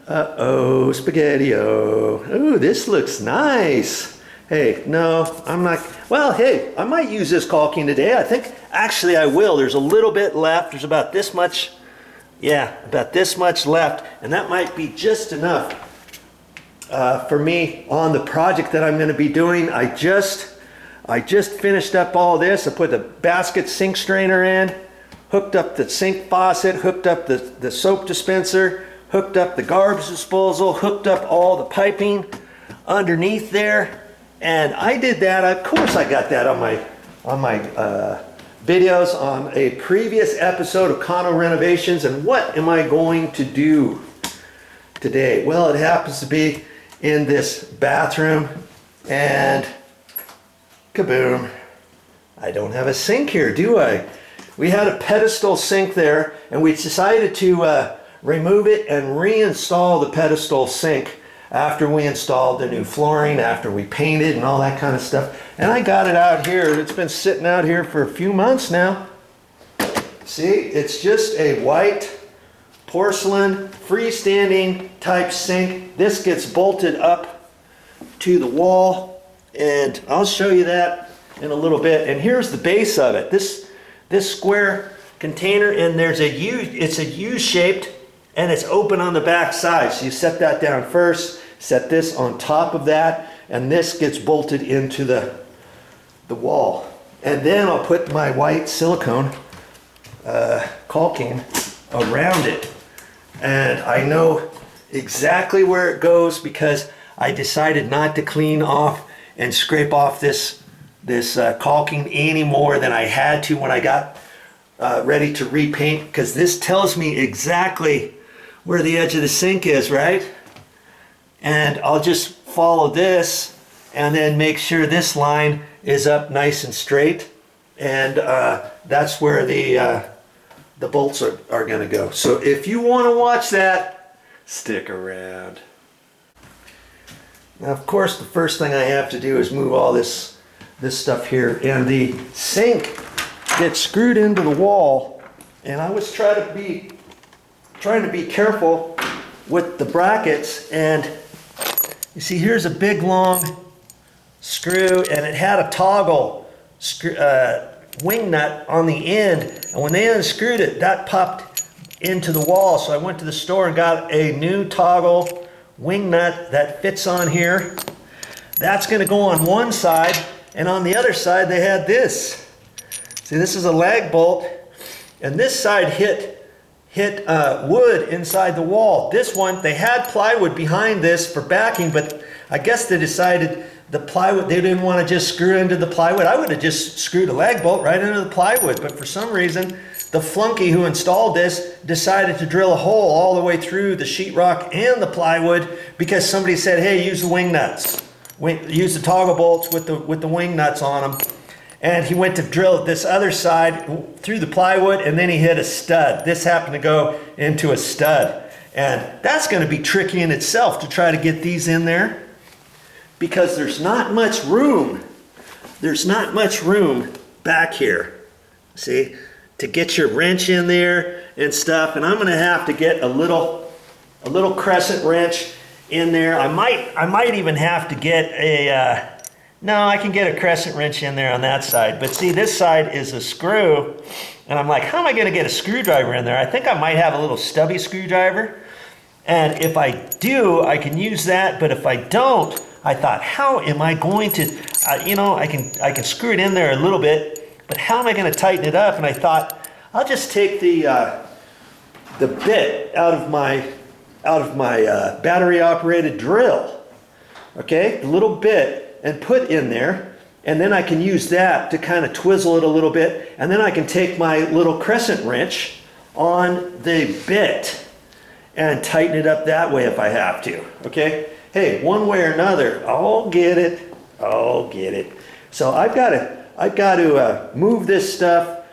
Uh-oh, spaghetti-o. Ooh, this looks nice. Hey, no, I'm not. Well, hey, I might use this caulking today. I think actually I will. There's a little bit left. There's about this much. Yeah, about this much left. And that might be just enough for me on the project that I'm going to be doing. I just finished up all this. I put the basket sink strainer in, hooked up the sink faucet, hooked up the soap dispenser, hooked up the garbage disposal, hooked up all the piping underneath there. And I did that. Of course, I got that on my videos on a previous episode of condo renovations. And what am I going to do today? Well, it happens to be in this bathroom, and kaboom! I don't have a sink here, do I? We had a pedestal sink there, and we decided to remove it and reinstall the pedestal sink after we installed the new flooring, after we painted and all that kind of stuff. And I got it out here. It's been sitting out here for a few months now. See, it's just a white porcelain freestanding type sink. This gets bolted up to the wall, and I'll show you that in a little bit. And here's the base of it. This square container, and there's a U, it's a U-shaped, and it's open on the back side. So you set that down first, set this on top of that, and this gets bolted into the wall. And then I'll put my white silicone caulking around it. And I know exactly where it goes because I decided not to clean off and scrape off this caulking any more than I had to when I got ready to repaint, because this tells me exactly where the edge of the sink is, right? And I'll just follow this and then make sure this line is up nice and straight, and that's where the bolts are going to go. So if you want to watch that, stick around. Now, of course, the first thing I have to do is move all this stuff here, and the sink gets screwed into the wall, and I was trying to be careful with the brackets. And you see, here's a big long screw, and it had a toggle wing nut on the end, and when they unscrewed it, that popped into the wall. So I went to the store and got a new toggle wing nut that fits on here. That's going to go on one side, and on the other side they had this. See, this is a lag bolt, and this side hit wood inside the wall. This one, they had plywood behind this for backing, but I guess they decided the plywood, they didn't want to just screw into the plywood. I would have just screwed a lag bolt right into the plywood, but for some reason, the flunky who installed this decided to drill a hole all the way through the sheetrock and the plywood, because somebody said, hey, use the wing nuts. Use the toggle bolts with the wing nuts on them. And he went to drill this other side through the plywood, and then he hit a stud. This happened to go into a stud. And that's going to be tricky in itself to try to get these in there, because there's not much room. There's not much room back here, see, to get your wrench in there and stuff. And I'm going to have to get a little crescent wrench in there. I might even have to get a no, I can get a crescent wrench in there on that side. But see, this side is a screw, and I'm like, how am I going to get a screwdriver in there? I think I might have a little stubby screwdriver, and if I do, I can use that. But if I don't, I thought, how am I going to, I can screw it in there a little bit, but how am I going to tighten it up? And I thought, I'll just take the bit out of my battery operated drill, okay, the little bit, and put in there, and then I can use that to kind of twizzle it a little bit, and then I can take my little crescent wrench on the bit and tighten it up that way if I have to, okay? Hey, one way or another, I'll get it. So I've got to move this stuff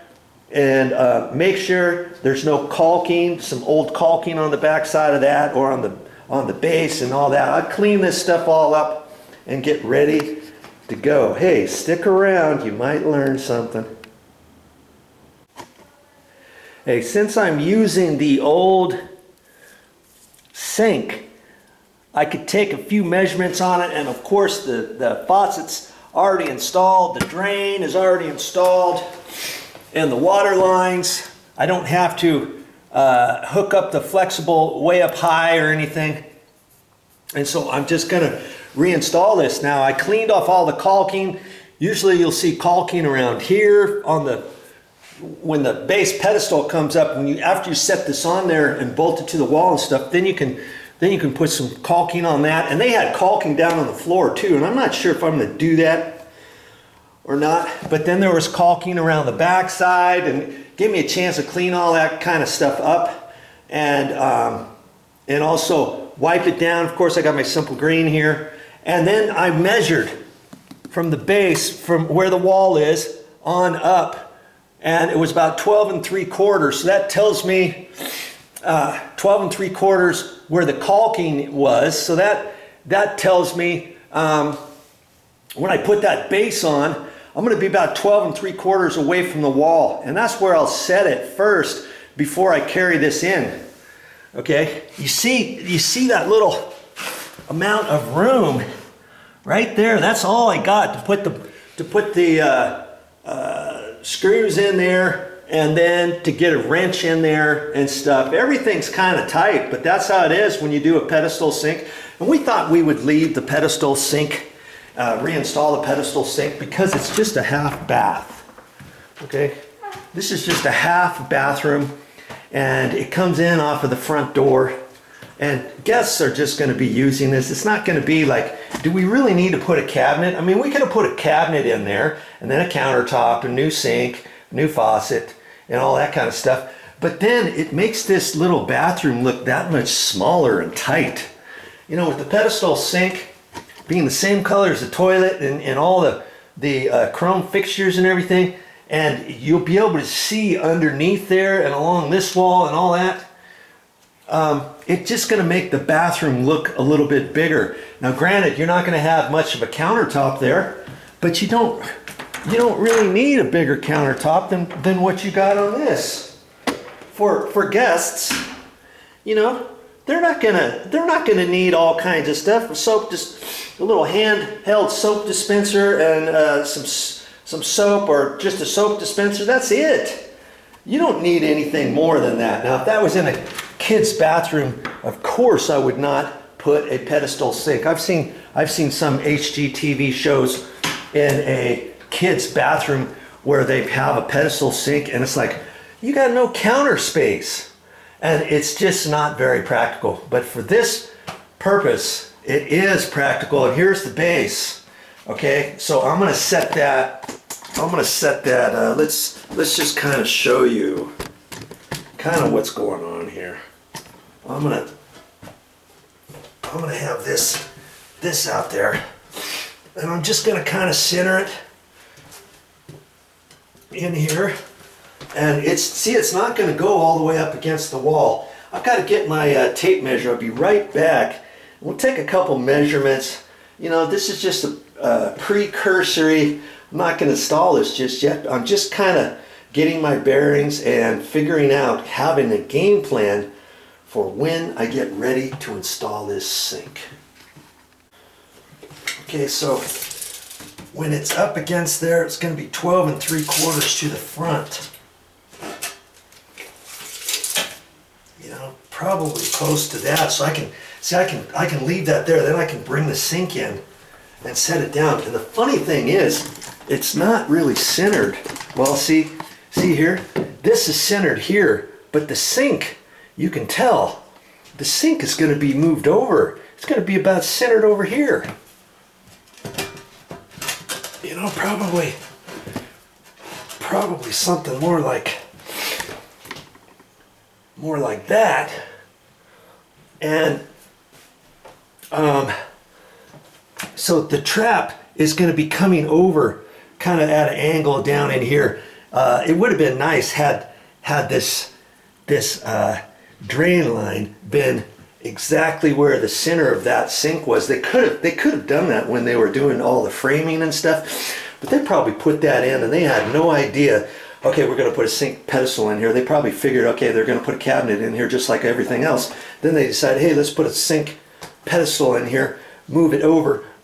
and make sure there's no caulking, some old caulking on the back side of that, or on the base and all that. I'll clean this stuff all up and get ready to go. Hey, stick around, you might learn something. Hey, since I'm using the old sink, I could take a few measurements on it, and of course the faucet's already installed, the drain is already installed, and the water lines, I don't have to hook up the flexible way up high or anything. And so I'm just gonna reinstall this now. I cleaned off all the caulking. Usually you'll see caulking around here on the, when the base pedestal comes up, after you set this on there and bolt it to the wall and stuff, then you can put some caulking on that. And they had caulking down on the floor too, and I'm not sure if I'm gonna do that or not. But then there was caulking around the back side, and gave me a chance to clean all that kind of stuff up, and also wipe it down. Of course, I got my simple green here. And then I measured from the base, from where the wall is on up, and it was about 12 3/4. So that tells me 12 3/4 where the caulking was. So that tells me when I put that base on, I'm going to be about 12 3/4 away from the wall, and that's where I'll set it first before I carry this in. Okay, you see that little amount of room right there? That's all I got to put the screws in there, and then to get a wrench in there and stuff. Everything's kind of tight, but that's how it is when you do a pedestal sink. And we thought we would leave the pedestal sink, reinstall the pedestal sink, because it's just a half bath. Okay, this is just a half bathroom. And it comes in off of the front door, and guests are just going to be using this. It's not going to be like, do we really need to put a cabinet? I mean, we could have put a cabinet in there, and then a countertop, a new sink, new faucet, and all that kind of stuff. But then it makes this little bathroom look that much smaller and tight. You know, with the pedestal sink being the same color as the toilet, and all the chrome fixtures and everything, and you'll be able to see underneath there and along this wall and all that. It's just going to make the bathroom look a little bit bigger. Now granted, you're not going to have much of a countertop there, but you don't really need a bigger countertop than what you got on this. For guests, you know, they're not gonna need all kinds of stuff. A little handheld soap dispenser, and some soap, or just a soap dispenser. That's it. You don't need anything more than that. Now, if that was in a kid's bathroom, of course I would not put a pedestal sink. I've seen some HGTV shows in a kid's bathroom where they have a pedestal sink, and it's like, you got no counter space, and it's just not very practical. But for this purpose, it is practical. And here's the base. Okay, so I'm gonna set that. Let's just kind of show you kind of what's going on here. I'm gonna have this out there, and I'm just gonna kind of center it in here. And it's not gonna go all the way up against the wall. I've got to get my tape measure. I'll be right back. We'll take a couple measurements. You know, this is just a precursory. I'm not going to install this just yet. I'm just kind of getting my bearings and figuring out, having a game plan for when I get ready to install this sink. Okay, so when it's up against there, it's going to be 12 3/4 to the front. You know, probably close to that. So I can leave that there. Then I can bring the sink in and set it down. And the funny thing is, it's not really centered. Well, see here? This is centered here, but the sink, you can tell, the sink is going to be moved over. It's going to be about centered over here. You know, probably something more like that. And so the trap is going to be coming over kind of at an angle down in here. It would have been nice had this drain line been exactly where the center of that sink was. They could have done that when they were doing all the framing and stuff, but they probably put that in and they had no idea okay, we're going to put a sink pedestal in here. They probably figured, okay, they're going to put a cabinet in here just like everything else. Then they decided, hey, let's put a sink pedestal in here, move it over,